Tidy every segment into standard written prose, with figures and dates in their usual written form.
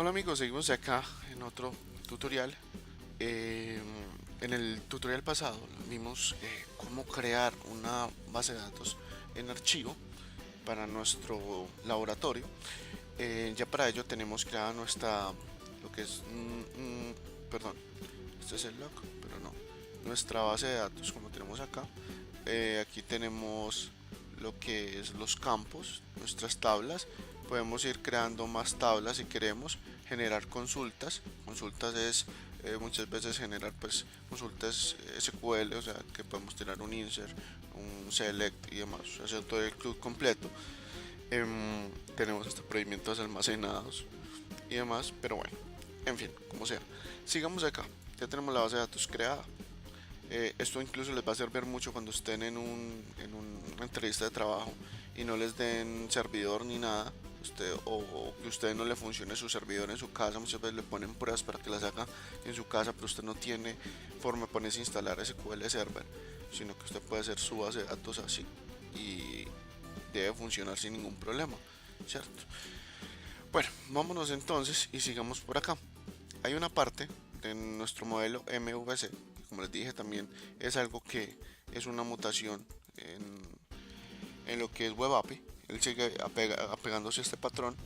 Hola amigos, seguimos acá en otro tutorial. Eh, en el tutorial pasado vimos cómo crear una base de datos en archivo para nuestro laboratorio. Ya para ello tenemos creada lo que es, perdón, este es el log, pero no, nuestra base de datos como tenemos acá. Aquí tenemos lo que es los campos, nuestras tablas. Podemos ir creando más tablas si queremos, generar consultas. Consultas es muchas veces generar pues consultas SQL, o sea que podemos tirar un insert, un select y demás, hacer todo el club completo. Tenemos hasta procedimientos almacenados y demás, pero bueno, en fin, como sea. Sigamos acá, ya tenemos la base de datos creada. Esto incluso les va a servir mucho cuando estén una entrevista de trabajo y no les den servidor ni nada, o que a usted no le funcione su servidor en su casa. Muchas veces le ponen pruebas para que las haga en su casa, pero usted no tiene forma de ponerse a instalar SQL Server, sino que usted puede hacer su base de datos así y debe funcionar sin ningún problema, ¿cierto? Bueno, vámonos entonces y sigamos por acá. Hay una parte de nuestro modelo MVC, que como les dije también es algo que es una mutación en lo que es Web API. Él sigue apegándose a este patrón.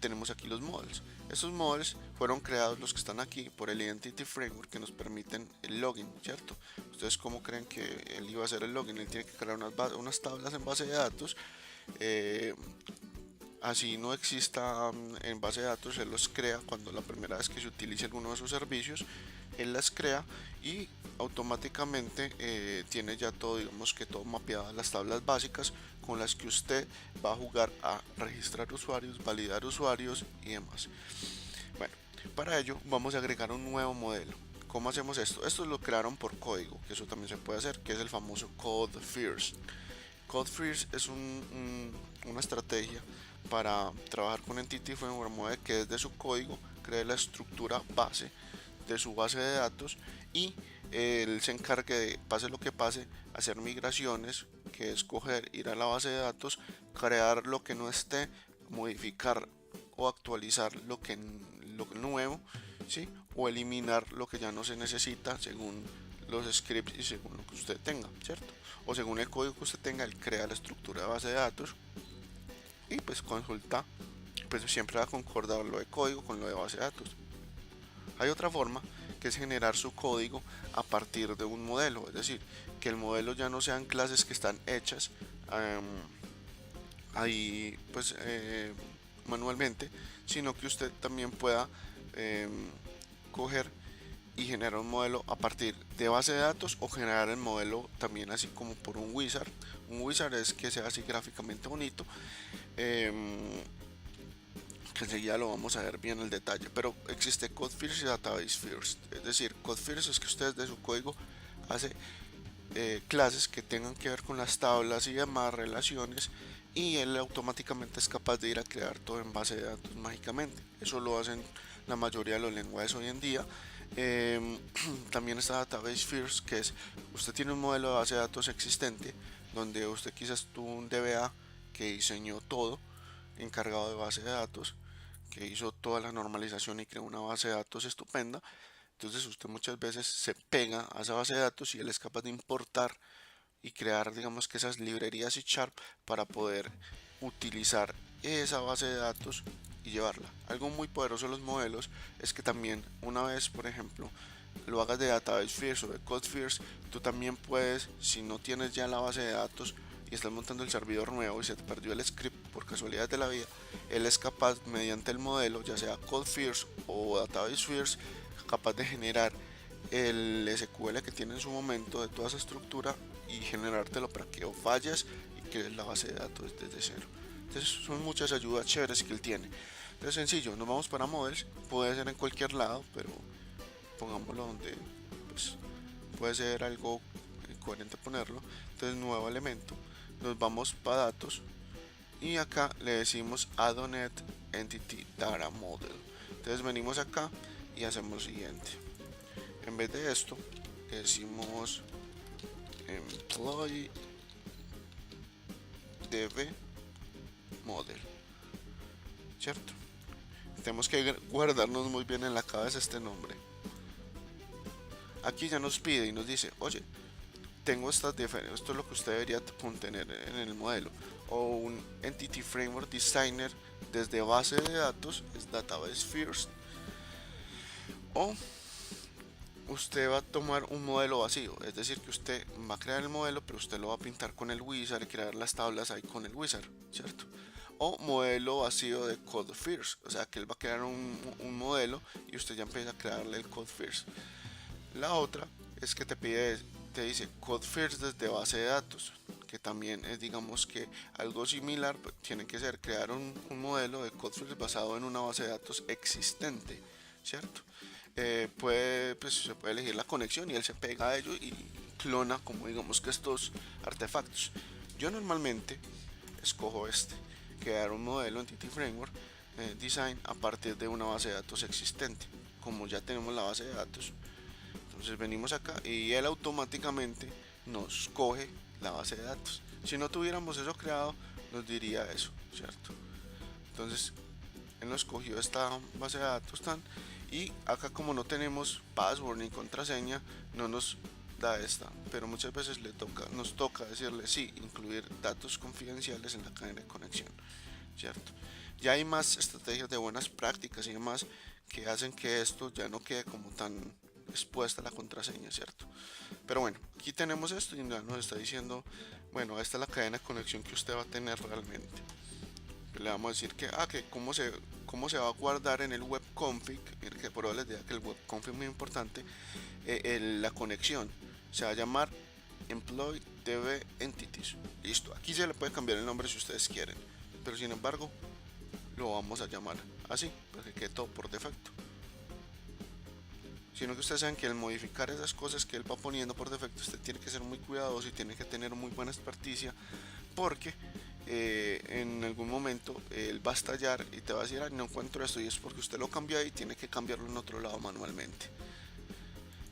Tenemos aquí los models. Estos models fueron creados, los que están aquí, por el Identity Framework, que nos permiten el login, ¿cierto? ¿Ustedes cómo creen que él iba a hacer el login? Él tiene que crear unas tablas en base de datos. eh, Así no exista en base de datos, él los crea cuando la primera vez que se utilice alguno de sus servicios, él las crea y automáticamente tiene ya todo, digamos que todo mapeado, las tablas básicas con las que usted va a jugar a registrar usuarios, validar usuarios y demás. Bueno, para ello vamos a agregar un nuevo modelo. ¿Cómo hacemos esto? Esto lo crearon por código, que eso también se puede hacer, que es el famoso Code First. Code First es una estrategia para trabajar con Entity Framework, mueve que desde su código cree la estructura base de su base de datos y él se encargue de, pase lo que pase, hacer migraciones, que es coger, ir a la base de datos, crear lo que no esté, modificar o actualizar lo nuevo, ¿sí? O eliminar lo que ya no se necesita según los scripts y según lo que usted tenga, ¿cierto? O según el código que usted tenga, él crea la estructura de base de datos y pues consulta, pues siempre va a concordar lo de código con lo de base de datos. Hay otra forma que es generar su código a partir de un modelo, es decir, que el modelo ya no sean clases que están hechas ahí pues manualmente, sino que usted también pueda eh, coger y generar un modelo a partir de base de datos o generar el modelo también así como por un wizard. Un wizard es que sea así gráficamente bonito, eh, que enseguida lo vamos a ver bien el detalle, pero existe Code First y Database First. Es decir, Code First es que usted de su código hace clases que tengan que ver con las tablas y demás relaciones y él automáticamente es capaz de ir a crear todo en base de datos mágicamente. Eso lo hacen la mayoría de los lenguajes hoy en día. También está Database First, que es usted tiene un modelo de base de datos existente donde usted quizás tuvo un DBA que diseñó todo encargado de base de datos, que hizo toda la normalización y creó una base de datos estupenda. Entonces usted muchas veces se pega a esa base de datos y él es capaz de importar y crear, digamos que esas librerías C# para poder utilizar esa base de datos y llevarla. Algo muy poderoso de los modelos es que también una vez, por ejemplo, lo hagas de Database First o de Code First, tú también puedes, si no tienes ya la base de datos y estás montando el servidor nuevo y se te perdió el script por casualidad de la vida, él es capaz mediante el modelo, ya sea Code First o Database First, capaz de generar el SQL que tiene en su momento de toda esa estructura y generártelo para que o falles y crees la base de datos desde cero. Entonces son muchas ayudas chéveres que él tiene. Entonces sencillo, nos vamos para models, puede ser en cualquier lado, pero pongámoslo donde pues, puede ser algo coherente ponerlo. Entonces nuevo elemento, nos vamos para datos y acá le decimos add-on-net entity data model. Entonces venimos acá y hacemos lo siguiente. En vez de esto, le decimos employee db model, ¿cierto? Tenemos que guardarnos muy bien en la cabeza este nombre. Aquí ya nos pide y nos dice, oye, tengo estas diferencias, esto es lo que usted debería contener en el modelo. O un Entity Framework Designer desde base de datos, es Database First. O usted va a tomar un modelo vacío, es decir, que usted va a crear el modelo, pero usted lo va a pintar con el wizard y crear las tablas ahí con el wizard, ¿cierto? O modelo vacío de Code First, o sea que él va a crear un modelo y usted ya empieza a crearle el Code First. La otra es que te dice Code First desde base de datos, que también es, digamos que algo similar, pues, tiene que ser crear un modelo de Code First basado en una base de datos existente, ¿cierto? Pues, se puede elegir la conexión y él se pega a ello y clona como digamos que estos artefactos. Yo normalmente escojo crear un modelo Entity Framework Design a partir de una base de datos existente. Como ya tenemos la base de datos, entonces venimos acá y él automáticamente nos coge la base de datos. Si no tuviéramos eso creado, nos diría eso, ¿cierto? Entonces él nos cogió esta base de datos y acá como no tenemos password ni contraseña, no nos da esta, pero muchas veces nos toca decirle sí, incluir datos confidenciales en la cadena de conexión, ¿cierto? Ya hay más estrategias de buenas prácticas y demás que hacen que esto ya no quede como tan expuesta a la contraseña, ¿cierto? Pero bueno, aquí tenemos esto y ya nos está diciendo, bueno, esta es la cadena de conexión que usted va a tener realmente. Le vamos a decir que cómo se va a guardar en el web config. Miren que por ahora les diga que el web config es muy importante. La conexión se va a llamar employee db entities. Listo, aquí se le puede cambiar el nombre si ustedes quieren, pero sin embargo lo vamos a llamar así para que quede todo por defecto. Sino que ustedes saben que al modificar esas cosas que él va poniendo por defecto, usted tiene que ser muy cuidadoso y tiene que tener muy buena experticia, porque en algún momento él va a estallar y te va a decir, no encuentro esto, y es porque usted lo cambió y tiene que cambiarlo en otro lado manualmente.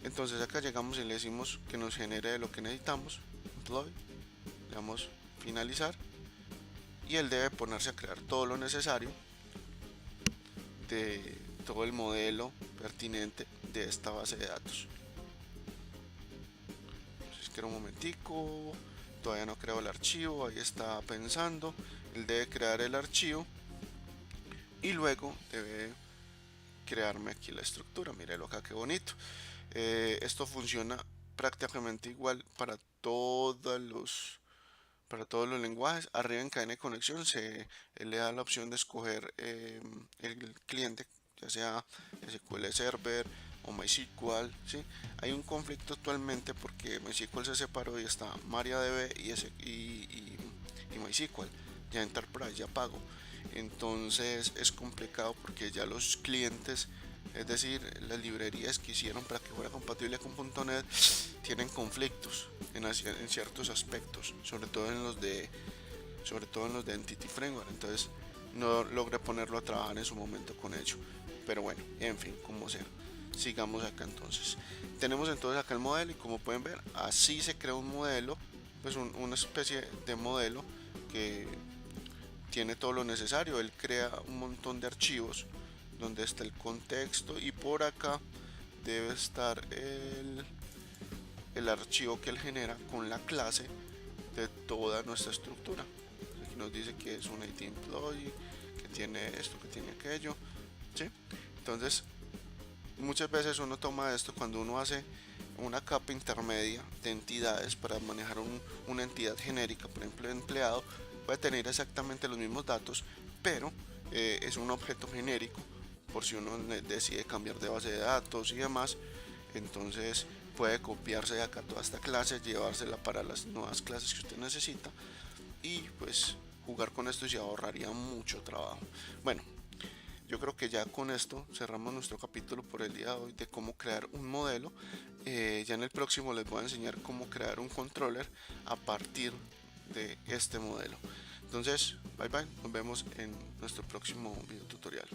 Entonces acá llegamos y le decimos que nos genere lo que necesitamos, employ, le damos finalizar y él debe ponerse a crear todo lo necesario de todo el modelo pertinente de esta base de datos. Entonces, espera un momentico, todavía no creo el archivo, ahí está pensando. Él debe crear el archivo y luego debe crearme aquí la estructura. Míralo acá, qué bonito. Esto funciona prácticamente igual para todos los lenguajes. Arriba en cadena de conexión él le da la opción de escoger el cliente, ya sea SQL Server o MySQL, ¿sí? Hay un conflicto actualmente porque MySQL se separó y está MariaDB y MySQL, ya Enterprise, ya pago. Entonces es complicado porque ya los clientes, es decir, las librerías que hicieron para que fuera compatible con .NET, tienen conflictos en ciertos aspectos, sobre todo en los de Entity Framework. Entonces no logré ponerlo a trabajar en su momento con ello. Pero bueno, en fin, como sea. Sigamos acá entonces. Tenemos entonces acá el modelo y como pueden ver, así se crea un modelo, pues una especie de modelo que tiene todo lo necesario. Él crea un montón de archivos donde está el contexto y por acá debe estar el archivo que él genera con la clase de toda nuestra estructura. Aquí nos dice que es un IT employee, que tiene esto, que tiene aquello, ¿sí? Entonces muchas veces uno toma esto cuando uno hace una capa intermedia de entidades para manejar una entidad genérica, por ejemplo empleado puede tener exactamente los mismos datos, pero es un objeto genérico por si uno decide cambiar de base de datos y demás. Entonces puede copiarse de acá toda esta clase, llevársela para las nuevas clases que usted necesita y pues jugar con esto y se ahorraría mucho trabajo. Bueno, yo creo que ya con esto cerramos nuestro capítulo por el día de hoy de cómo crear un modelo. Ya en el próximo les voy a enseñar cómo crear un controller a partir de este modelo. Entonces, bye bye, nos vemos en nuestro próximo video tutorial.